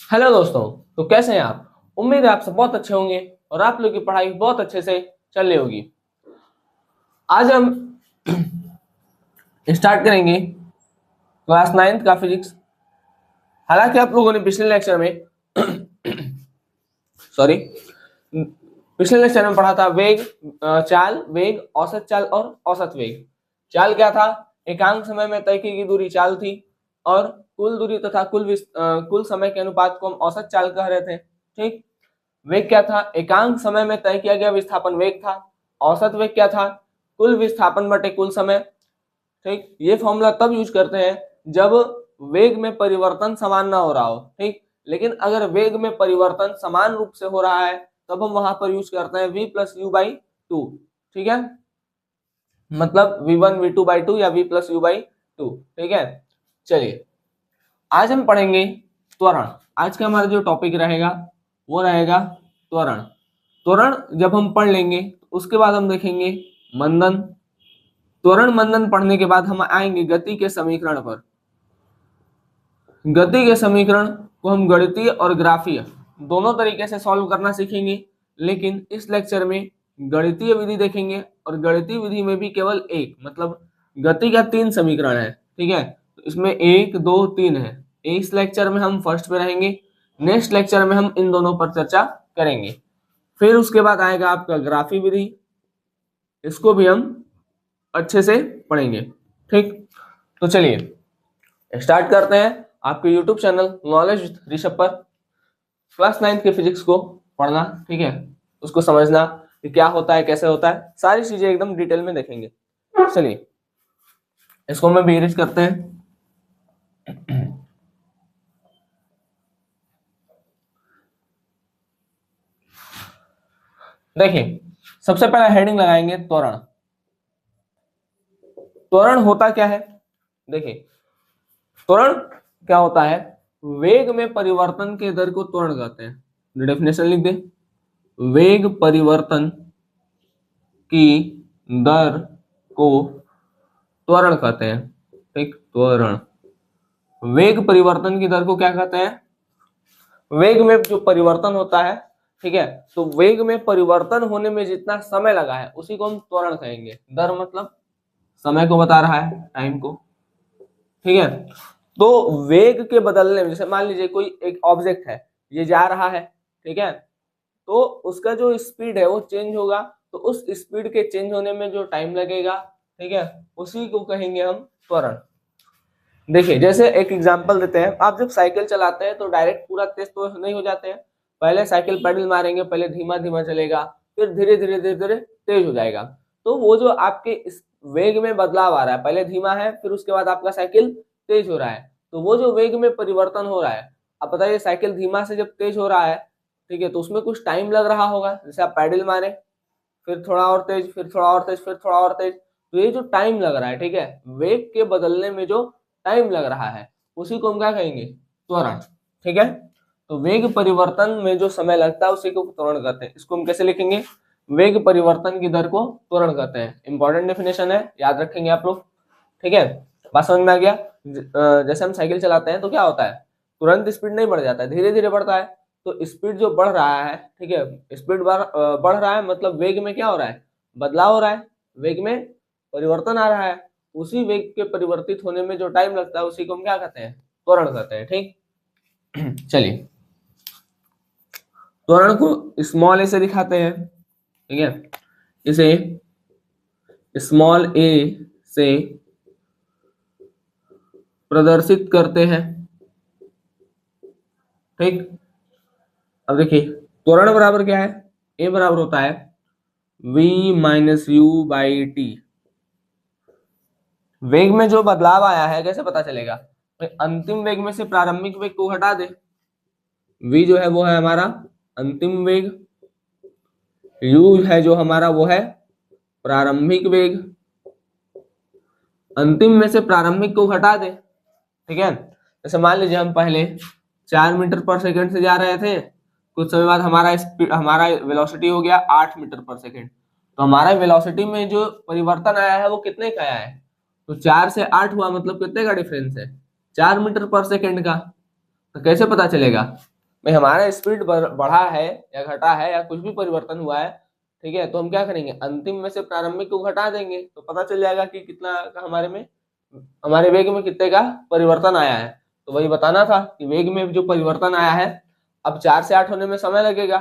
Hello दोस्तों। तो कैसे हैं आप? उम्मीद है आप सब बहुत अच्छे होंगे और आप लोग की पढ़ाई बहुत अच्छे से चल रही होगी। आज हम स्टार्ट करेंगे क्लास 9th का फिजिक्स। हालांकि आप लोगों ने पिछले लेक्चर में सॉरी पिछले लेक्चर में पढ़ा था वेग, चाल, वेग, औसत चाल और औसत वेग। चाल क्या था? एकांक समय में तय की गई दूरी चाल थी और कुल दूरी तथा कुल समय के अनुपात को हम औसत चाल कह रहे थे। ठीक। वेग क्या था? एकांक समय में तय किया गया विस्थापन वेग था। औसत वेग क्या था? कुल विस्थापन बटे कुल समय। ठीक। ये फॉर्मूला तब यूज करते हैं जब वेग में परिवर्तन समान ना हो रहा हो। ठीक। लेकिन अगर वेग में परिवर्तन समान रूप से हो रहा है तब हम वहां पर यूज करते हैं v plus you by two. ठीक है, मतलब v1 v2 by 2 या v plus you by two. ठीक है, चलिए आज हम पढ़ेंगे त्वरण। आज का हमारा जो टॉपिक रहेगा वो रहेगा त्वरण। त्वरण जब हम पढ़ लेंगे तो उसके बाद हम देखेंगे मंदन। त्वरण मंदन पढ़ने के बाद हम आएंगे गति के समीकरण पर। गति के समीकरण को हम गणितीय और ग्राफीय दोनों तरीके से सॉल्व करना सीखेंगे, लेकिन इस लेक्चर में गणितीय विधि देखेंगे और गणितीय विधि में भी केवल एक, मतलब गति का 3 समीकरण है। ठीक है, तो इसमें 1 2 3 है। इस लेक्चर में हम फर्स्ट पे रहेंगे, नेक्स्ट लेक्चर में हम इन दोनों पर चर्चा करेंगे। फिर उसके बाद आएगा आपका ग्राफी विधि, इसको भी हम अच्छे से पढ़ेंगे। ठीक, तो चलिए स्टार्ट करते हैं आपके YouTube channel knowledge with Rishabh पर क्लास 9th के फिजिक्स को पढ़ना। ठीक है, उसको समझना कि क्या होता है, कैसे होता है, सारी चीजें एकदम डिटेल में देखेंगे। चलिए इसको मैं बेरीज करते हैं। देखिए सबसे पहले हेडिंग लगाएंगे त्वरण। त्वरण होता क्या है? देखिए त्वरण क्या होता है? वेग में परिवर्तन के दर को त्वरण कहते हैं। डेफिनेशन लिख दे, वेग परिवर्तन की दर को त्वरण कहते हैं। ठीक, त्वरण। वेग परिवर्तन की दर को क्या कहते हैं? वेग में जो परिवर्तन होता है, ठीक है, तो वेग में परिवर्तन होने में जितना समय लगा है उसी को हम त्वरण कहेंगे। दर मतलब समय को बता रहा है, टाइम को। ठीक है, तो वेग के बदलने में, जैसे मान लीजिए कोई एक ऑब्जेक्ट है, ये जा रहा है, ठीक है, तो उसका जो स्पीड है वो चेंज होगा, तो उस स्पीड के चेंज होने में जो टाइम लगेगा, ठीक है, उसी को कहेंगे हम त्वरण। देखिए जैसे एक एग्जांपल देते हैं, आप जब साइकिल चलाते हैं तो डायरेक्ट पूरा तेज तो नहीं हो जाते हैं। पहले साइकिल पेडल मारेंगे, पहले धीमा धीमा चलेगा, फिर धीरे धीरे धीरे धीरे तेज हो जाएगा। तो वो जो आपके इस वेग में बदलाव आ रहा है, पहले धीमा है फिर उसके बाद आपका साइकिल तेज हो रहा है, तो वो जो वेग में परिवर्तन हो रहा है, अब बताइए साइकिल धीमा से जब तेज हो रहा है, ठीक है, तो उसमें कुछ टाइम लग रहा होगा। जैसे आप पैडल मारे, फिर थोड़ा और तेज, फिर थोड़ा और तेज, फिर थोड़ा और तेज, तो ये जो टाइम लग रहा है, ठीक है, वेग के बदलने में जो टाइम लग रहा है उसी को हम क्या कहेंगे? त्वरण। ठीक है, तो वेग परिवर्तन में जो समय लगता है उसी को त्वरण कहते हैं। इसको हम कैसे लिखेंगे? वेग परिवर्तन की दर को त्वरण कहते हैं। इंपॉर्टेंट डेफिनेशन है, याद रखेंगे आप लोग। ठीक है, बात समझ में आ गया? जैसे हम साइकिल चलाते हैं तो क्या होता है, तुरंत स्पीड नहीं बढ़ जाता है, धीरे धीरे बढ़ता है। तो स्पीड जो बढ़ रहा है, ठीक है, स्पीड बढ़ रहा है, मतलब वेग में क्या हो रहा है? बदलाव हो रहा है, वेग में परिवर्तन आ रहा है। उसी वेग के परिवर्तित होने में जो टाइम लगता है उसी को हम क्या कहते हैं? त्वरण कहते हैं। ठीक चलिए त्वरण को स्मॉल ए से दिखाते हैं। ठीक है, इसे स्मॉल ए से प्रदर्शित करते हैं। ठीक, अब देखिए त्वरण बराबर क्या है? ए बराबर होता है v minus you by T. वेग में जो बदलाव आया है कैसे पता चलेगा? तो अंतिम वेग में से प्रारंभिक वेग को हटा दे, v जो है वो है हमारा अंतिम वेग, u है जो हमारा वो है प्रारंभिक वेग। अंतिम में से प्रारंभिक को हटा दे, ठीक है। जैसे मान लीजिए हम पहले 4 मीटर पर सेकंड से जा रहे थे, कुछ समय बाद हमारा वेलोसिटी हो गया 8 मीटर पर सेकंड। तो हमारा वेलोसिटी में जो परिवर्तन आया है वो कितने का आया है? तो 4 से 8 हुआ, मतलब कितने का डिफरेंस है? 4 मीटर पर सेकंड का। तो कैसे पता चलेगा? भाई हमारा स्पीड बढ़ा है या घटा है या कुछ भी परिवर्तन हुआ है, ठीक है, तो हम क्या करेंगे, अंतिम में से प्रारंभिक को घटा देंगे तो पता चल जाएगा कि कितना का हमारे वेग में कितने का परिवर्तन आया है। तो वही बताना था कि वेग में जो परिवर्तन आया है, अब 4 से 8 होने में समय लगेगा,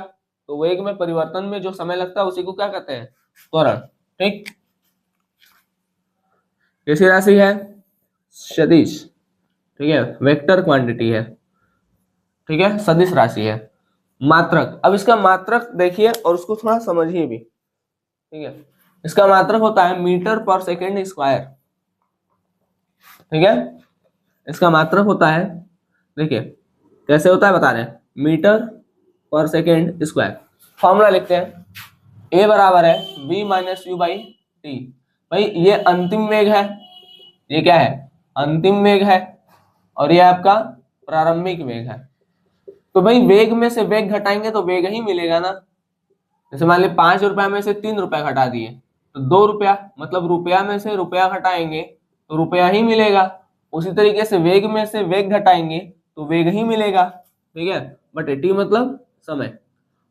तो वेग में परिवर्तन में जो समय लगता है उसी को क्या कहते हैं, त्वरण। ठीक, कैसी राशि है, सदिश, ठीक है, वेक्टर क्वांटिटी है, ठीक है, सदिश राशि है। मात्रक, अब इसका मात्रक देखिए और उसको थोड़ा समझिए भी, ठीक है। इसका मात्रक होता है मीटर पर सेकेंड स्क्वायर, ठीक है, इसका मात्रक होता है, देखिए कैसे होता है बता रहे हैं, मीटर पर सेकेंड स्क्वायर। फॉर्मूला लिखते हैं, ए बराबर है v minus you by T. भाई ये अंतिम वेग है, ये क्या है, अंतिम वेग है, और ये आपका प्रारंभिक वेग है। तो भाई वेग में से वेग घटाएंगे तो वेग ही मिलेगा ना। जैसे मान ली 5 रुपया में से 3 रुपया घटा दिए तो 2 रुपया, मतलब रुपया में से रुपया घटाएंगे तो रुपया ही मिलेगा। उसी तरीके से वेग में से वेग घटाएंगे तो वेग ही मिलेगा, ठीक है, बट टी मतलब समय।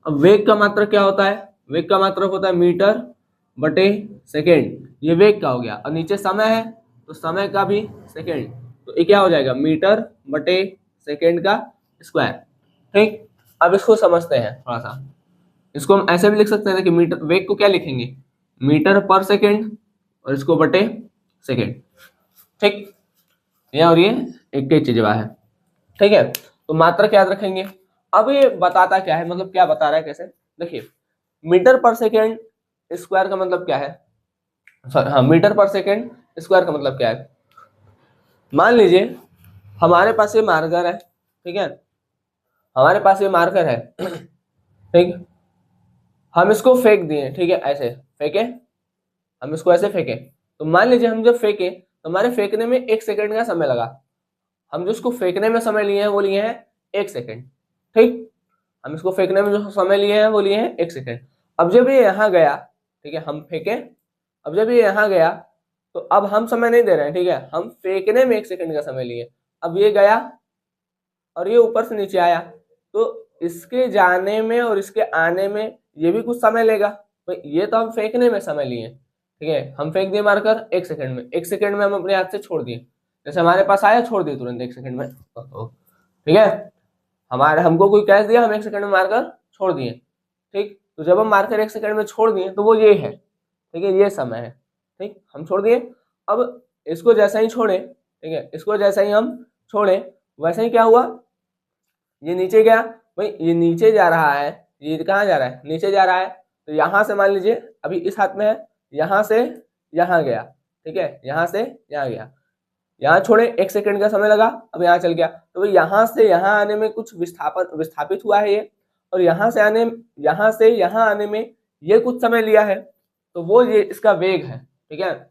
अब वेग का मात्रक क्या होता है, वेग का मात्रक होता है मीटर बटे सेकेंड, ये वेग का हो गया, और नीचे समय है तो समय का भी सेकेंड, तो ये क्या हो जाएगा, मीटर बटे सेकेंड का स्क्वायर। ठीक, अब इसको समझते हैं थोड़ा सा, इसको हम ऐसे भी लिख सकते हैं कि मीटर, वेग को क्या लिखेंगे, मीटर पर सेकेंड और इसको बटे सेकेंड। ठीक, ये और ये एक ही चीज है, ठीक है। तो मात्रक याद रखेंगे। अब ये बताता क्या है, मतलब क्या बता रहा है कैसे, देखिए मीटर पर सेकेंड स्क्वायर का मतलब क्या है, सॉरी हाँ, मीटर पर सेकेंड स्क्वायर का मतलब क्या है। मान लीजिए हमारे पास ये मार्कर है, ठीक है, हमारे पास ये मार्कर है, ठीक, हम इसको फेंक दिए, ठीक है, ऐसे फेंके, हम इसको ऐसे फेंके, तो मान लीजिए हम जब फेंके तो हमारे फेंकने में 1 सेकंड का समय लगा। हम जो इसको फेंकने में समय लिए हैं वो लिए हैं 1 सेकंड, ठीक, हम इसको फेंकने में जो समय लिए हैं वो लिए हैं 1 सेकंड। अब जब ये यहाँ गया, ठीक है, हम फेंके, अब जब ये यहाँ गया तो अब हम समय नहीं दे रहे हैं, ठीक है, हम फेंकने में 1 सेकंड का समय लिए, अब ये गया और ये ऊपर से नीचे आया, तो इसके जाने में और इसके आने में ये भी कुछ समय लेगा। तो ये तो हम फेंकने में समय लिए, ठीक है, हम फेंक दिए मारकर 1 सेकंड में, 1 सेकंड में हम अपने हाथ से छोड़ दिए, जैसे हमारे पास आया छोड़ दिए तुरंत 1 सेकंड में, ठीक है, हमारे हमको कोई कैच दिया, हम 1 सेकंड में मारकर छोड़ दिए, ठीक, तो जब हम मारकर 1 सेकंड में छोड़ दिए तो वो ये है, ठीक है, ये समय है, ठीक, हम छोड़ दिए। अब इसको जैसा ही छोड़े, ठीक है, इसको जैसा ही हम छोड़े वैसे ही क्या हुआ, ये नीचे गया, भाई ये नीचे जा रहा है, ये कहाँ जा रहा है, नीचे जा रहा है, तो यहाँ से मान लीजिए अभी इस हाथ में है, यहाँ से यहाँ गया, ठीक है, यहाँ से यहाँ गया, यहाँ छोड़े 1 सेकंड का समय लगा, अब यहाँ चल गया, तो भाई यहाँ से यहाँ आने में कुछ विस्थापित हुआ है ये, और यहाँ से यहाँ आने में ये कुछ समय लिया है, तो वो ये इसका वेग है, ठीक है,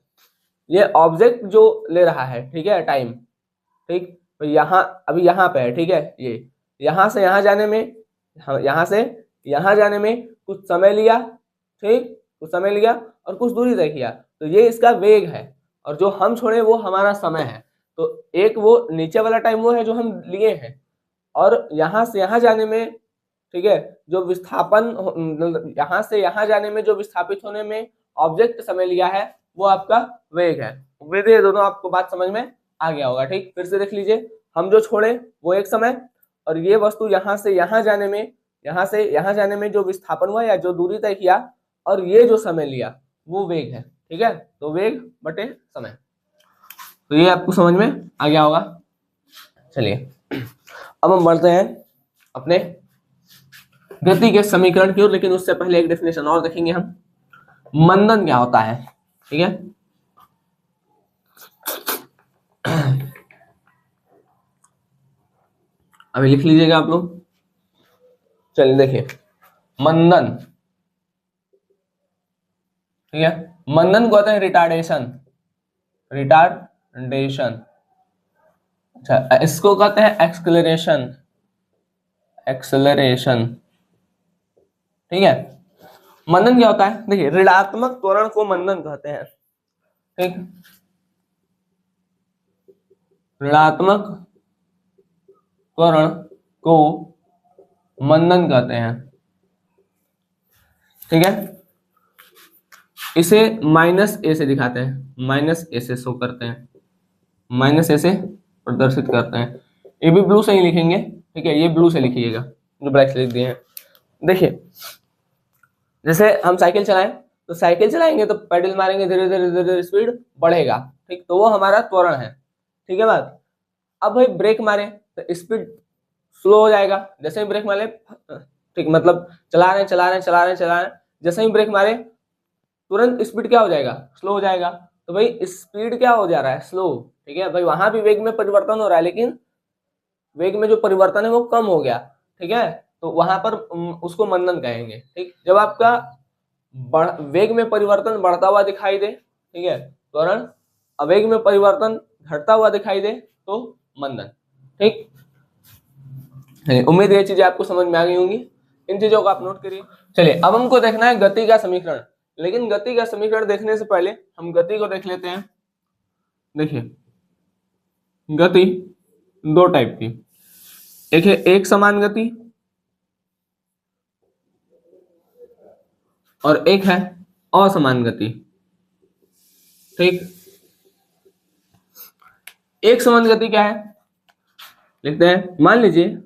ये ऑब्जेक्ट जो ले रहा है, ठीक है, टाइम, ठीक, तो यहाँ अभी यहाँ पे है, ठीक है, ये यहाँ से यहाँ जाने में, यहाँ से यहाँ जाने में कुछ समय लिया, ठीक, कुछ समय लिया और कुछ दूरी तय किया, तो ये इसका वेग है, और जो हम छोड़े वो हमारा समय है। तो एक वो नीचे वाला टाइम वो है जो हम लिए हैं, और यहाँ से यहाँ जाने में, ठीक है, जो विस्थापन, यहाँ से यहाँ जाने में जो विस्थापित होने में ऑब्जेक्ट समय लिया है वो आपका वेग है। उम्मीद है ये दोनों आपको बात समझ में आ गया होगा। ठीक, फिर से देख लीजिए, हम जो छोड़े वो एक समय, और ये वस्तु यहाँ से यहाँ जाने में, यहाँ से यहाँ जाने में जो विस्थापन हुआ या जो दूरी तय किया और ये जो समय लिया वो वेग है। ठीक है, तो वेग बटे समय, तो ये आपको समझ में आ गया होगा। चलिए अब हम बढ़ते हैं अपने गति के समीकरण की ओर, लेकिन उससे पहले एक डेफिनेशन और देखेंगे हम, मंदन क्या होता है। ठीक है, अभी लिख लीजिएगा आप लोग। चलिए देखिए, मंदन, ठीक है, मंदन को कहते हैं रिटार्डेशन, रिटार्डेशन। अच्छा, इसको कहते हैं एक्सलेरेशन, एक्सलरेशन। ठीक है, मंदन क्या होता है, देखिए ऋणात्मक त्वरण को मंदन कहते हैं। ठीक, ऋणात्मक त्वरण को मंदन कहते हैं। ठीक है, इसे माइनस ए से दिखाते हैं, माइनस ए से शो करते हैं, माइनस ए से प्रदर्शित करते हैं। ये भी ब्लू से ही लिखेंगे, ठीक है, ये ब्लू से लिखिएगा जो ब्लैक से लिख दिए हैं। देखिए जैसे हम साइकिल चलाएं, तो साइकिल चलाएंगे तो पेडल मारेंगे, धीरे धीरे धीरे धीरे स्पीड बढ़ेगा, ठीक, तो वो हमारा त्वरण है। ठीक है बात। अब भाई ब्रेक मारे तो स्पीड स्लो हो जाएगा, जैसे ही ब्रेक मारे, ठीक, मतलब चला रहे चला रहे चला रहे चला रहे, जैसे ही ब्रेक मारे तुरंत स्पीड क्या हो जाएगा, स्लो हो जाएगा। तो भाई स्पीड क्या हो जा रहा है, स्लो। ठीक है भाई, वहां भी वेग में परिवर्तन हो रहा है, लेकिन वेग में जो परिवर्तन है वो कम हो गया। ठीक है, तो वहां पर उसको मंदन कहेंगे। ठीक, जब आपका वेग में परिवर्तन बढ़ता हुआ दिखाई दे, ठीक है, त्वरण, वेग में परिवर्तन घटता हुआ दिखाई दे तो मंदन। ठीक, उम्मीद ये चीजें आपको समझ में आ गई होंगी, इन चीजों को आप नोट करिए। चलिए अब हमको देखना है गति का समीकरण, लेकिन गति का समीकरण देखने से पहले हम गति को देख लेते हैं। देखिए गति दो टाइप की, एक है एक समान गति और एक है असमान गति। ठीक, एक समान गति क्या है, लिखते हैं। मान लीजिए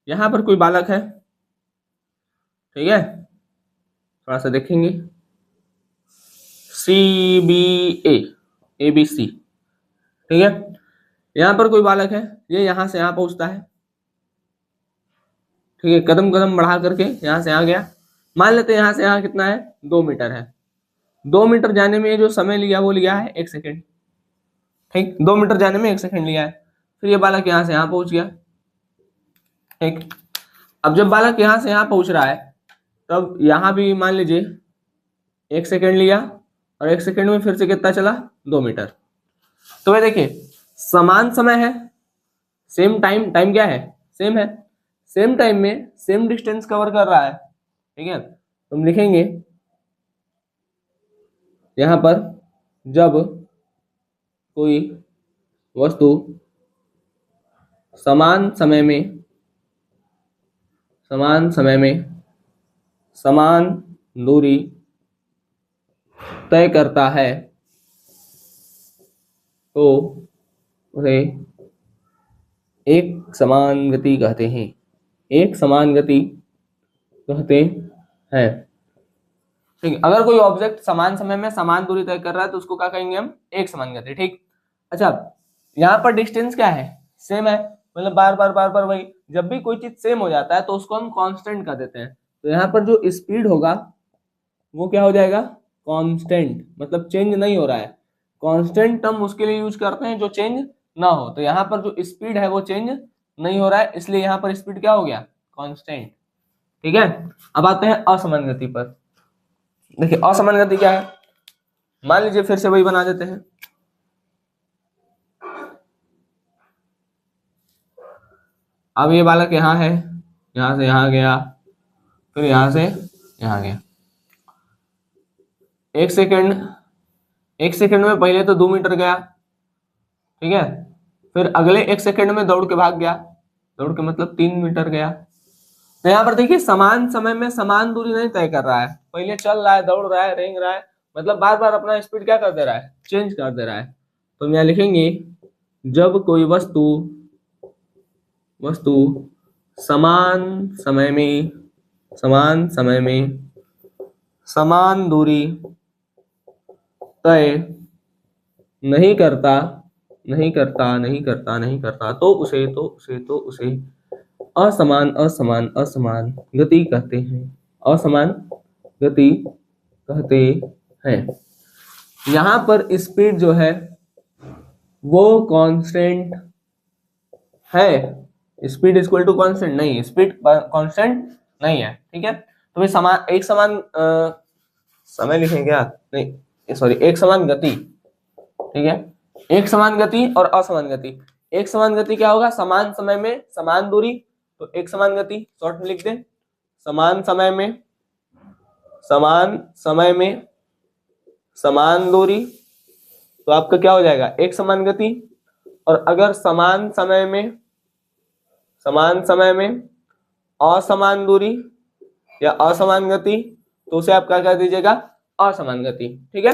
यहां पर कोई बालक है, ठीक है, थोड़ा सा देखेंगे, C B A B C. ठीक है, यहां पर कोई बालक है, ये यहां से यहां पहुंचता है, ठीक है, कदम कदम बढ़ा करके यहां से आ गया। मान लेते हैं यहां से यहां कितना है, 2 मीटर है। 2 मीटर जाने में जो समय लिया वो लिया है 1 सेकेंड। ठीक, 2 मीटर जाने में 1 सेकेंड लिया है। फिर ये बालक यहां से यहां पहुंच गया। ठीक, अब जब बालक यहां से यहां पहुंच रहा है, तब यहां भी मान लीजिए 1 सेकेंड लिया, और 1 सेकेंड में फिर से कितना चला, 2 मीटर। तो भाई देखिए समान समय है, सेम टाइम, टाइम क्या है, सेम है, सेम टाइम में सेम डिस्टेंस कवर कर रहा है। ठीक है, तो हम लिखेंगे यहां पर, जब कोई वस्तु समान समय में समान दूरी तय करता है तो उसे एक समान गति कहते हैं, एक समान गति कहते हैं। ठीक, अगर कोई ऑब्जेक्ट समान समय में समान दूरी तय कर रहा है तो उसको क्या कहेंगे हम, एक समान गति। ठीक, अच्छा यहाँ पर डिस्टेंस क्या है, सेम है, मतलब बार बार बार बार वही, जब भी कोई चीज सेम हो जाता है तो उसको हम कांस्टेंट कर देते हैं। तो यहाँ पर जो स्पीड होगा वो क्या हो जाएगा, कांस्टेंट, मतलब चेंज नहीं हो रहा है। कांस्टेंट टर्म उसके लिए यूज करते हैं जो चेंज ना हो, तो यहाँ पर जो स्पीड है वो चेंज नहीं हो रहा है, इसलिए यहाँ पर स्पीड क्या हो गया, कांस्टेंट। ठीक है, अब आते हैं असमान गति पर। देखिए असमान गति क्या है, मान लीजिए फिर से वही बना देते हैं। अब ये बालक यहाँ है, यहाँ से यहाँ गया, फिर यहाँ से यहाँ गया। 1 सेकेंड में पहले तो 2 मीटर गया, ठीक है, फिर अगले 1 सेकेंड में दौड़ के भाग गया, दौड़ के मतलब 3 मीटर गया। तो यहाँ पर देखिए समान समय में समान दूरी नहीं तय कर रहा है, पहले चल रहा है, दौड़ रहा है, रेंग रहा है, मतलब बार बार अपना स्पीड क्या कर दे रहा है, चेंज कर दे रहा है। तो हम यहाँ लिखेंगे जब कोई वस्तु समान समय में समान दूरी तय नहीं करता तो उसे असमान गति कहते हैं, असमान गति कहते हैं। यहाँ पर स्पीड जो है वो कांस्टेंट है, स्पीड इक्वल टू कांस्टेंट नहीं, स्पीड कांस्टेंट नहीं है। ठीक है, तो भाई समान, एक समान समय लिखें क्या, नहीं सॉरी, एक समान गति। ठीक है, एक समान गति और असमान गति। एक समान गति क्या होगा, समान समय में समान दूरी, तो एक समान गति शॉर्ट में लिख दें, समान समय में समान दूरी, तो आपका क्या हो जाएगा, एक समान गति। और अगर समान समय में समान समय में असमान दूरी या असमान गति, तो उसे आप क्या कर दीजिएगा, असमान गति। ठीक है,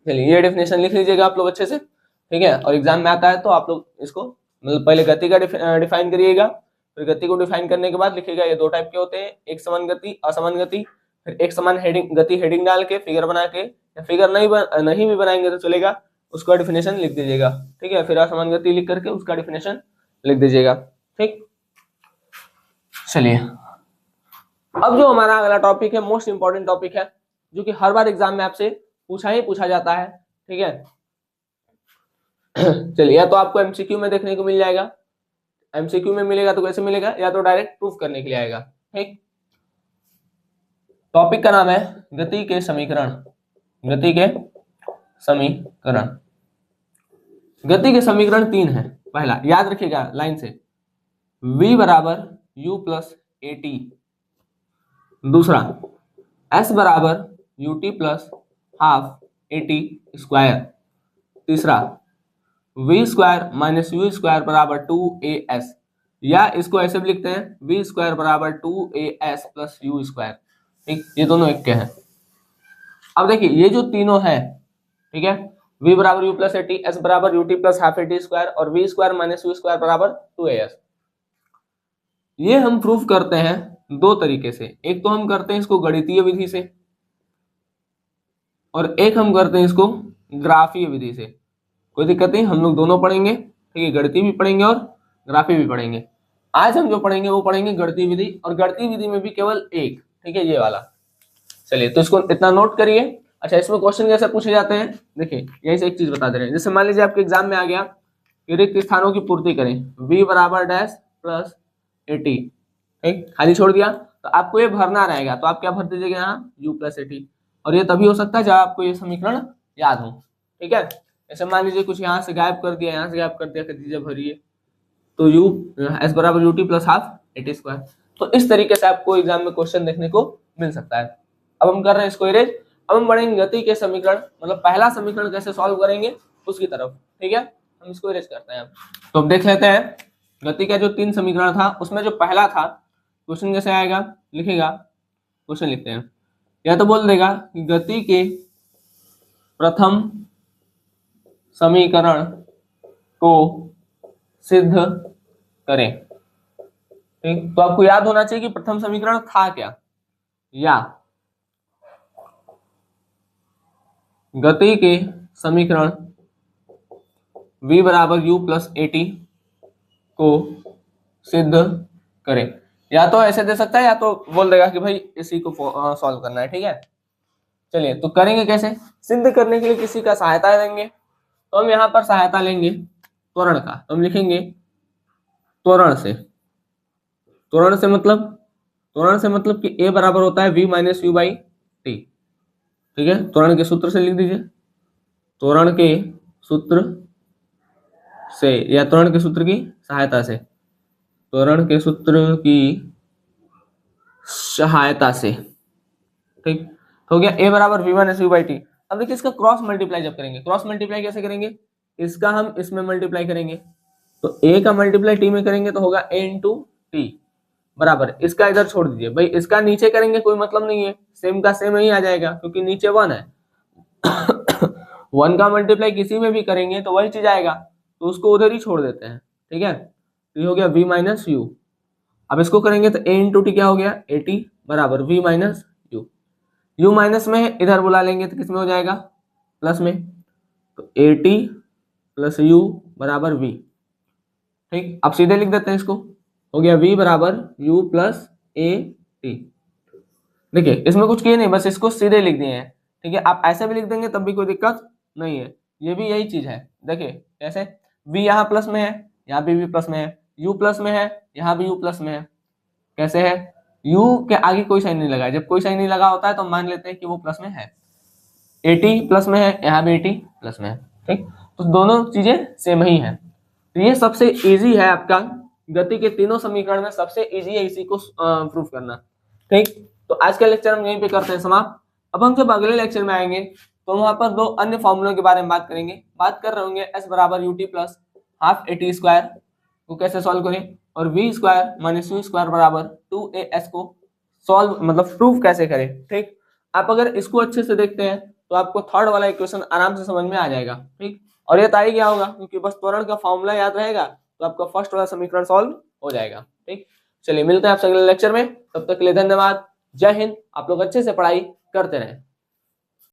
चलिए ये डेफिनेशन लिख लीजिएगा आप लोग अच्छे से। ठीक है, और एग्जाम में आता है तो आप लोग इसको मतलब पहले गति का डिफाइन करिएगा, फिर गति को डिफाइन करने के बाद लिखिएगा ये दो टाइप के होते हैं, एक समान गति असमान गति। फिर एक समान हेडिंग डाल के फिगर बना के, या फिगर नहीं भी बनाएंगे तो चलेगा, उसका डिफिनेशन लिख दीजिएगा। ठीक है, फिर असमान गति लिख करके उसका डिफिनेशन लिख दीजिएगा। ठीक, चलिए अब जो हमारा अगला टॉपिक है, मोस्ट इंपॉर्टेंट टॉपिक है, जो कि हर बार एग्जाम में आपसे पूछा जाता है। ठीक है, चलिए या तो आपको एमसीक्यू में देखने को मिल जाएगा, एमसीक्यू में मिलेगा तो कैसे मिलेगा, या तो डायरेक्ट प्रूफ करने के लिए आएगा। ठीक, टॉपिक का नाम है गति के समीकरण। गति के समीकरण, गति के समीकरण 3 है। पहला याद रखिएगा लाइन से, v बराबर u प्लस ए टी। दूसरा s बराबर U T plus half A T square. तीसरा v square minus you square बराबर 2as, या इसको ऐसे भी लिखते हैं v स्क्वायर बराबर 2as प्लस यू स्क्वायर। ठीक, ये दोनों एक के हैं। अब देखिए ये जो तीनों है, ठीक है, v बराबर u plus A T, s बराबर U T plus half A T square और v square minus you square बराबर 2as, ये हम प्रूफ करते हैं दो तरीके से। एक तो हम करते हैं इसको गणितीय विधि से, और एक हम करते हैं इसको ग्राफीय विधि से। कोई दिक्कत नहीं, हम लोग दोनों पढ़ेंगे। ठीक है, गणितीय भी पढ़ेंगे और ग्राफी भी पढ़ेंगे। आज हम जो पढ़ेंगे वो पढ़ेंगे गणितीय विधि, और गणितीय विधि में भी केवल एक। ठीक है, ये वाला। चलिए तो इसको इतना नोट करिए। अच्छा, इसमें क्वेश्चन कैसे पूछे जाते हैं, देखिए यही से एक चीज बता दे रहे हैं। जैसे मान लीजिए आपके एग्जाम में आ गया कि रिक्त स्थानों की पूर्ति करें, v बराबर डैश प्लस ए टी। ठीक, खाली छोड़ दिया तो आपको ये भरना रहेगा, तो आप क्या भर दीजिएगा यहाँ u प्लस ए टी, और ये तभी हो सकता है जब आपको ये समीकरण याद हो। ठीक है, ऐसे मान लीजिए कुछ यहाँ से गायब कर दिया, यहाँ से गायब कर दिया, कर दीजिए भरिए, तो u s बराबर U T plus half A T square. तो इस तरीके से आपको एग्जाम में क्वेश्चन देखने को मिल सकता है। अब हम कर रहे हैं इसको इरेज। अब हम बढ़ेंगे गति के समीकरण, मतलब पहला समीकरण कैसे सॉल्व करेंगे उसकी तरफ। ठीक है, हम इसको इरेज करते हैं। तो अब देख लेते हैं गति का जो 3 समीकरण था, उसमें जो पहला था, क्वेश्चन कैसे आएगा, लिखेगा, क्वेश्चन लिखते हैं। या तो बोल देगा कि गति के प्रथम समीकरण को सिद्ध करें। ठीक, तो आपको याद होना चाहिए कि प्रथम समीकरण था क्या, या गति के समीकरण v बराबर u प्लस ए टी को सिद्ध करें। या तो ऐसे दे सकता है, या तो बोल देगा कि भाई इसी को सॉल्व करना है। ठीक है, चलिए तो करेंगे कैसे, सिद्ध करने के लिए किसी का सहायता लेंगे, तो हम यहाँ पर सहायता लेंगे त्वरण का। तो हम लिखेंगे त्वरण से, त्वरण से मतलब कि a बराबर होता है v minus you by T. ठीक है, त्वरण के सूत्र से लिख दीजिए, त्वरण के सूत्र से या त्वरण के सूत्र की सहायता से, त्वरण के सूत्र की सहायता से। ठीक, हो गया a बराबर v minus you by T. अब देखिए इसका क्रॉस मल्टीप्लाई जब करेंगे, क्रॉस मल्टीप्लाई कैसे करेंगे, इसका हम इसमें मल्टीप्लाई करेंगे, तो a का मल्टीप्लाई t में करेंगे तो होगा a इंटू टी बराबर, इसका इधर छोड़ दीजिए भाई, इसका नीचे करेंगे कोई मतलब नहीं है, सेम का सेम ही आ जाएगा क्योंकि नीचे 1 है। 1 का मल्टीप्लाई किसी में भी करेंगे तो वही चीज आएगा, तो उसको उधर ही छोड़ देते हैं। ठीक है, तो ये हो गया v माइनस यू। अब इसको करेंगे तो a इंटू टी क्या हो गया, ए टी बराबर v minus you. You minus में इधर बुला लेंगे तो किस में हो जाएगा, प्लस में, तो ए टी प्लस यू बराबर v। ठीक, अब सीधे लिख देते हैं इसको, हो गया v बराबर u प्लस ए टी। देखिए इसमें कुछ किए नहीं, बस इसको सीधे लिख दिए हैं। ठीक है, आप ऐसे भी लिख देंगे तब भी कोई दिक्कत नहीं है, ये भी यही चीज है। देखिए कैसे, v यहाँ प्लस में है, यहाँ भी v प्लस में है, u प्लस में है, यहाँ भी u प्लस में है। कैसे है, u के आगे कोई साइन नहीं लगा है, जब कोई साइन नहीं लगा होता है तो मान लेते हैं कि वो प्लस में है। एटी प्लस में है, यहाँ भी एटी प्लस में है। ठीक, तो दोनों चीजें सेम ही है। तो ये सबसे इजी है आपका गति के तीनों समीकरण में, सबसे इजी है इसी को प्रूफ करना। ठीक, तो आज का लेक्चर हम यहीं पे करते हैं समाप्त। अब हम जब अगले लेक्चर में आएंगे तो वहां पर 2 अन्य फॉर्मूलों के बारे में बात कर रहे होंगे। s बराबर U T plus half A T square को कैसे सॉल्व करें, और v square minus u square बराबर 2as को सॉल्व मतलब प्रूव कैसे करें। ठीक, आप अगर इसको अच्छे से देखते हैं तो आपको थर्ड वाला इक्वेशन आराम से समझ में आ जाएगा। ठीक, और ये तो ही क्या होगा, क्योंकि बस त्वरण का फॉर्मूला याद रहेगा तो आपका फर्स्ट वाला समीकरण सॉल्व हो जाएगा। ठीक, चलिए मिलते हैं आपसे अगले लेक्चर में, तब तक के लिए धन्यवाद। जय हिंद। आप लोग अच्छे से पढ़ाई करते रहें।